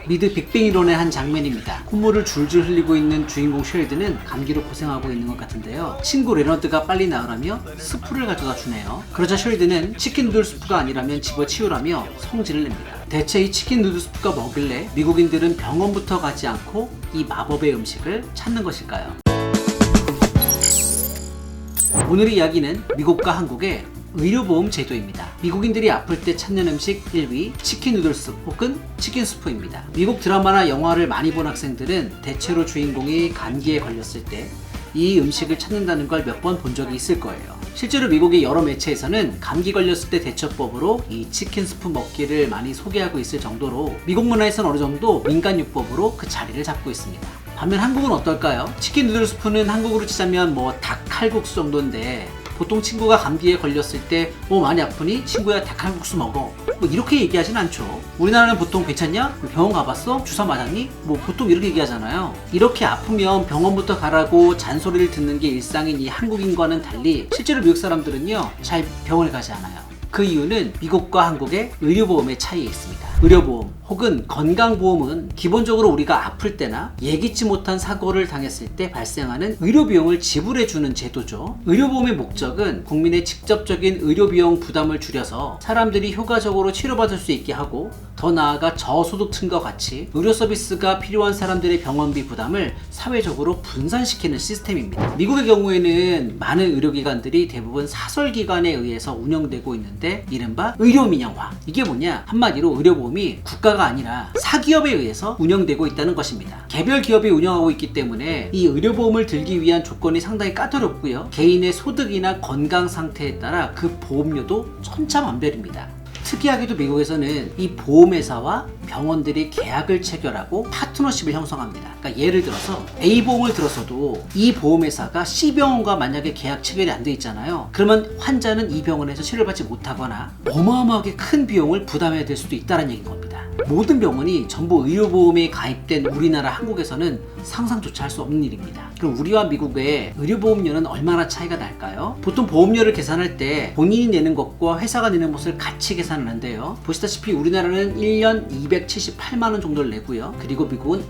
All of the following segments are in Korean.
미드 빅뱅 이론의 한 장면입니다. 콧물을 줄줄 흘리고 있는 주인공 쉘드는 감기로 고생하고 있는 것 같은데요. 친구 레너드가 빨리 나으라며 스프를 가져다 주네요. 그러자 쉘드는 치킨 누들 스프가 아니라면 집어치우라며 성질을 냅니다. 대체 이 치킨 누들 스프가 뭐길래 미국인들은 병원부터 가지 않고 이 마법의 음식을 찾는 것일까요? 오늘의 이야기는 미국과 한국의 의료보험 제도입니다. 미국인들이 아플 때 찾는 음식 1위 치킨 누들스 혹은 치킨 스프입니다. 미국 드라마나 영화를 많이 본 학생들은 대체로 주인공이 감기에 걸렸을 때 이 음식을 찾는다는 걸 몇 번 본 적이 있을 거예요. 실제로 미국의 여러 매체에서는 감기 걸렸을 때 대처법으로 이 치킨 스프 먹기를 많이 소개하고 있을 정도로 미국 문화에서는 어느 정도 민간요법으로 그 자리를 잡고 있습니다. 반면 한국은 어떨까요? 치킨 누들 스프는 한국으로 치자면 닭 칼국수 정도인데 보통 친구가 감기에 걸렸을 때 많이 아프니 친구야 닭칼국수 먹어 이렇게 얘기하진 않죠. 우리나라는 보통 괜찮냐? 병원 가봤어? 주사 맞았니? 보통 이렇게 얘기하잖아요. 이렇게 아프면 병원부터 가라고 잔소리를 듣는 게 일상인 이 한국인과는 달리 실제로 미국 사람들은요 잘 병원에 가지 않아요. 그 이유는 미국과 한국의 의료보험의 차이에 있습니다. 의료보험 혹은 건강보험은 기본적으로 우리가 아플 때나 예기치 못한 사고를 당했을 때 발생하는 의료비용을 지불해주는 제도죠. 의료보험의 목적은 국민의 직접적인 의료비용 부담을 줄여서 사람들이 효과적으로 치료받을 수 있게 하고 더 나아가 저소득층과 같이 의료 서비스가 필요한 사람들의 병원비 부담을 사회적으로 분산시키는 시스템입니다. 미국의 경우에는 많은 의료기관들이 대부분 사설기관에 의해서 운영되고 있는데 이른바 의료민영화. 이게 뭐냐? 한마디로 의료보험이 국가가 아니라 사기업에 의해서 운영되고 있다는 것입니다. 개별 기업이 운영하고 있기 때문에 이 의료보험을 들기 위한 조건이 상당히 까다롭고요. 개인의 소득이나 건강 상태에 따라 그 보험료도 천차만별입니다. 특이하게도 미국에서는 이 보험회사와 병원들이 계약을 체결하고 파트너십을 형성합니다. 그러니까 예를 들어서 A보험을 들었어도 이 보험회사가 C병원과 만약에 계약 체결이 안 돼 있잖아요. 그러면 환자는 이 병원에서 치료를 받지 못하거나 어마어마하게 큰 비용을 부담해야 될 수도 있다는 얘기인 겁니다. 모든 병원이 전부 의료보험에 가입된 우리나라 한국에서는 상상조차 할 수 없는 일입니다. 그럼 우리와 미국의 의료보험료는 얼마나 차이가 날까요? 보통 보험료를 계산할 때 본인이 내는 것과 회사가 내는 것을 같이 계산하는데요. 보시다시피 우리나라는 1년 278만원 정도를 내고요. 그리고 미국은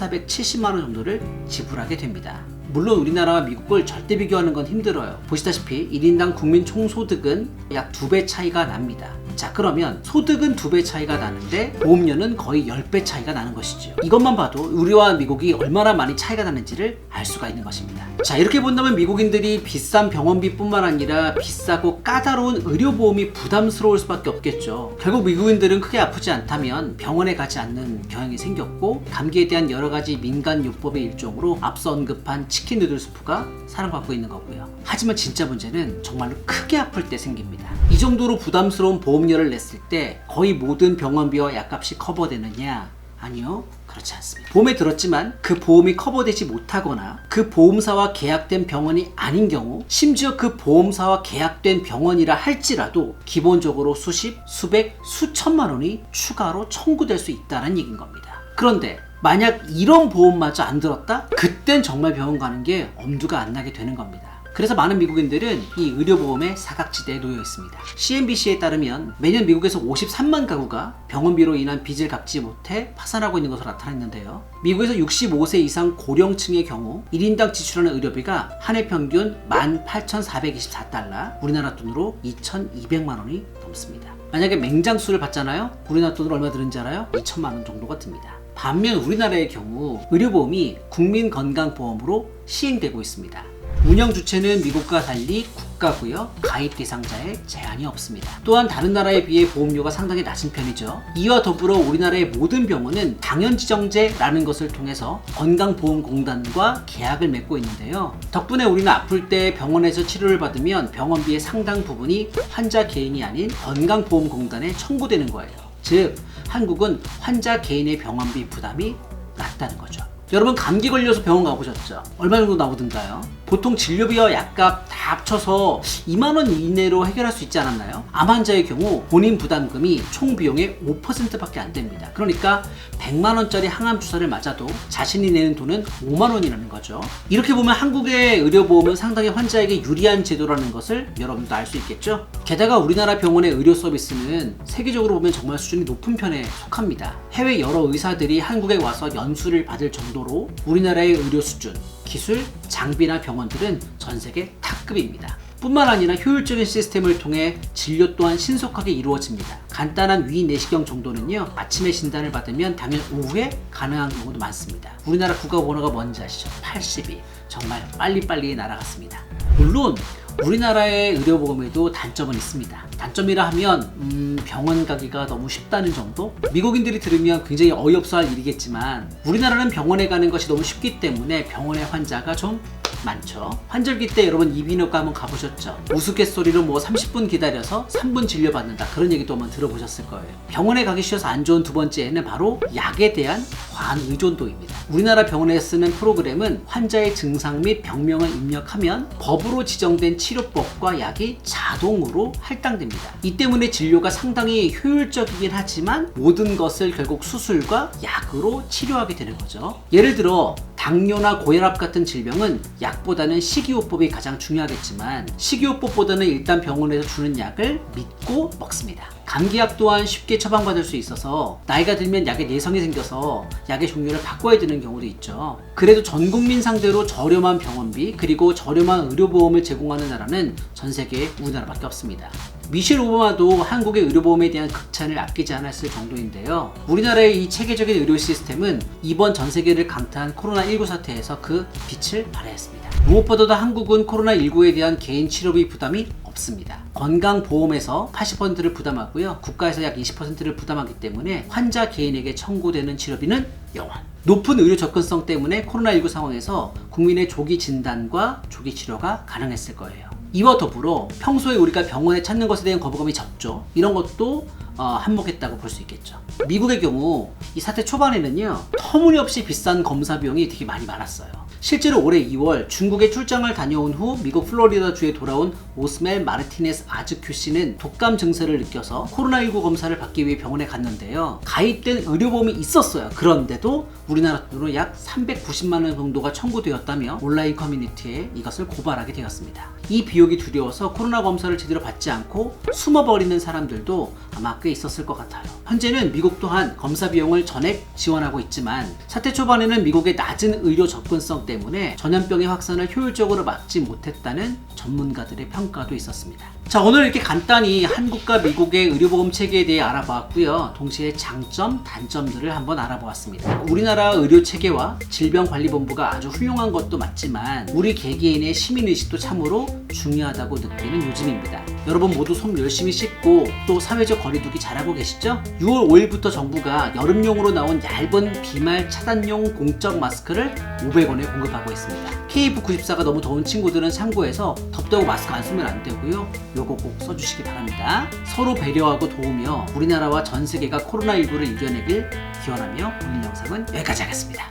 2,470만원 정도를 지불하게 됩니다. 물론 우리나라와 미국을 절대 비교하는 건 힘들어요. 보시다시피 1인당 국민 총소득은 약 2배 차이가 납니다. 자, 그러면 소득은 2배 차이가 나는데 보험료는 거의 10배 차이가 나는 것이죠. 이것만 봐도 우리와 미국이 얼마나 많이 차이가 나는지를 알 수가 있는 것입니다. 자, 이렇게 본다면 미국인들이 비싼 병원비뿐만 아니라 비싸고 까다로운 의료보험이 부담스러울 수밖에 없겠죠. 결국 미국인들은 크게 아프지 않다면 병원에 가지 않는 경향이 생겼고 감기에 대한 여러 가지 민간요법의 일종으로 앞서 언급한 치킨 누들 스프가 사랑받고 있는 거고요. 하지만 진짜 문제는 정말로 크게 아플 때 생깁니다. 이 정도로 부담스러운 보험료를 냈을 때 거의 모든 병원비와 약값이 커버되느냐? 아니요, 그렇지 않습니다. 보험에 들었지만 그 보험이 커버되지 못하거나 그 보험사와 계약된 병원이 아닌 경우 심지어 그 보험사와 계약된 병원이라 할지라도 기본적으로 수십, 수백, 수천만 원이 추가로 청구될 수 있다는 얘기인 겁니다. 그런데 만약 이런 보험마저 안 들었다? 그땐 정말 병원 가는 게 엄두가 안 나게 되는 겁니다. 그래서 많은 미국인들은 이 의료보험의 사각지대에 놓여 있습니다. CNBC에 따르면 매년 미국에서 53만 가구가 병원비로 인한 빚을 갚지 못해 파산하고 있는 것으로 나타났는데요. 미국에서 65세 이상 고령층의 경우 1인당 지출하는 의료비가 한 해 평균 18,424달러, 우리나라 돈으로 2,200만 원이 넘습니다. 만약에 맹장수를 받잖아요? 우리나라 돈으로 얼마 드는지 알아요? 2천만 원 정도가 듭니다. 반면 우리나라의 경우 의료보험이 국민건강보험으로 시행되고 있습니다. 운영 주체는 미국과 달리 국가고요. 가입 대상자에 제한이 없습니다. 또한 다른 나라에 비해 보험료가 상당히 낮은 편이죠. 이와 더불어 우리나라의 모든 병원은 당연지정제라는 것을 통해서 건강보험공단과 계약을 맺고 있는데요. 덕분에 우리는 아플 때 병원에서 치료를 받으면 병원비의 상당 부분이 환자 개인이 아닌 건강보험공단에 청구되는 거예요. 즉, 한국은 환자 개인의 병원비 부담이 낮다는 거죠. 여러분 감기 걸려서 병원 가보셨죠? 얼마 정도 나오던가요? 보통 진료비와 약값 다 합쳐서 2만원 이내로 해결할 수 있지 않았나요? 암 환자의 경우 본인 부담금이 총 비용의 5%밖에 안 됩니다. 그러니까 100만원짜리 항암 주사를 맞아도 자신이 내는 돈은 5만원이라는 거죠. 이렇게 보면 한국의 의료보험은 상당히 환자에게 유리한 제도라는 것을 여러분도 알 수 있겠죠? 게다가 우리나라 병원의 의료 서비스는 세계적으로 보면 정말 수준이 높은 편에 속합니다. 해외 여러 의사들이 한국에 와서 연수를 받을 정도로 우리나라의 의료 수준, 기술, 장비나 병원들은 전 세계 탑급입니다. 뿐만 아니라 효율적인 시스템을 통해 진료 또한 신속하게 이루어집니다. 간단한 위 내시경 정도는요, 아침에 진단을 받으면 당일 오후에 가능한 경우도 많습니다. 우리나라 국가번호가 뭔지 아시죠? 82. 정말 빨리빨리 날아갔습니다. 물론 우리나라의 의료보험에도 단점은 있습니다. 단점이라 하면 병원 가기가 너무 쉽다는 정도? 미국인들이 들으면 굉장히 어이없어 할 일이겠지만 우리나라는 병원에 가는 것이 너무 쉽기 때문에 병원의 환자가 좀 많죠. 환절기 때 여러분 이비인후과 한번 가보셨죠? 우스갯소리로 뭐 30분 기다려서 3분 진료받는다, 그런 얘기도 한번 들어보셨을 거예요. 병원에 가기 싫어서 안 좋은 두 번째는 바로 약에 대한 과한 의존도입니다. 우리나라 병원에 쓰는 프로그램은 환자의 증상 및 병명을 입력하면 법으로 지정된 치료법과 약이 자동으로 할당됩니다. 이 때문에 진료가 상당히 효율적이긴 하지만 모든 것을 결국 수술과 약으로 치료하게 되는 거죠. 예를 들어 당뇨나 고혈압 같은 질병은 약보다는 식이요법이 가장 중요하겠지만 식이요법보다는 일단 병원에서 주는 약을 믿고 먹습니다. 감기약 또한 쉽게 처방받을 수 있어서 나이가 들면 약에 내성이 생겨서 약의 종류를 바꿔야 되는 경우도 있죠. 그래도 전 국민 상대로 저렴한 병원비 그리고 저렴한 의료보험을 제공하는 나라는 전 세계에 우리나라밖에 없습니다. 미셸 오바마도 한국의 의료보험에 대한 극찬을 아끼지 않았을 정도인데요. 우리나라의 이 체계적인 의료 시스템은 이번 전 세계를 강타한 코로나19 사태에서 그 빛을 발하였습니다. 무엇보다도 한국은 코로나19에 대한 개인 치료비 부담이 없습니다. 건강보험에서 80%를 부담하고요. 국가에서 약 20%를 부담하기 때문에 환자 개인에게 청구되는 치료비는 0원. 높은 의료 접근성 때문에 코로나19 상황에서 국민의 조기 진단과 조기 치료가 가능했을 거예요. 이와 더불어 평소에 우리가 병원에 찾는 것에 대한 거부감이 적죠. 이런 것도 한몫했다고 볼 수 있겠죠. 미국의 경우 이 사태 초반에는요, 터무니없이 비싼 검사 비용이 되게 많이 많았어요. 실제로 올해 2월 중국에 출장을 다녀온 후 미국 플로리다주에 돌아온 오스멜 마르티네스 아즈큐 씨는 독감 증세를 느껴서 코로나19 검사를 받기 위해 병원에 갔는데요. 가입된 의료보험이 있었어요. 그런데도 우리나라 돈으로 약 390만 원 정도가 청구되었다며 온라인 커뮤니티에 이것을 고발하게 되었습니다. 이 비용이 두려워서 코로나 검사를 제대로 받지 않고 숨어버리는 사람들도 아마 꽤 있었을 것 같아요. 현재는 미국 또한 검사 비용을 전액 지원하고 있지만 사태 초반에는 미국의 낮은 의료 접근성 때문에 전염병의 확산을 효율적으로 막지 못했다는 전문가들의 평가도 있었습니다. 자, 오늘 이렇게 간단히 한국과 미국의 의료보험 체계에 대해 알아보았고요. 동시에 장점, 단점들을 한번 알아보았습니다. 우리나라 의료 체계와 질병관리본부가 아주 훌륭한 것도 맞지만 우리 개개인의 시민의식도 참으로 중요하다고 느끼는 요즘입니다. 여러분 모두 손 열심히 씻고 또 사회적 거리두기 잘하고 계시죠? 6월 5일부터 정부가 여름용으로 나온 얇은 비말 차단용 공적 마스크를 500원에 공급하고 있습니다. KF94가 너무 더운 친구들은 참고해서 덥다고 마스크 안 쓰면 안 되고요. 요거 꼭 써주시기 바랍니다. 서로 배려하고 도우며 우리나라와 전 세계가 코로나19를 이겨내길 기원하며 오늘 영상은 여기까지 하겠습니다.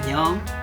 안녕.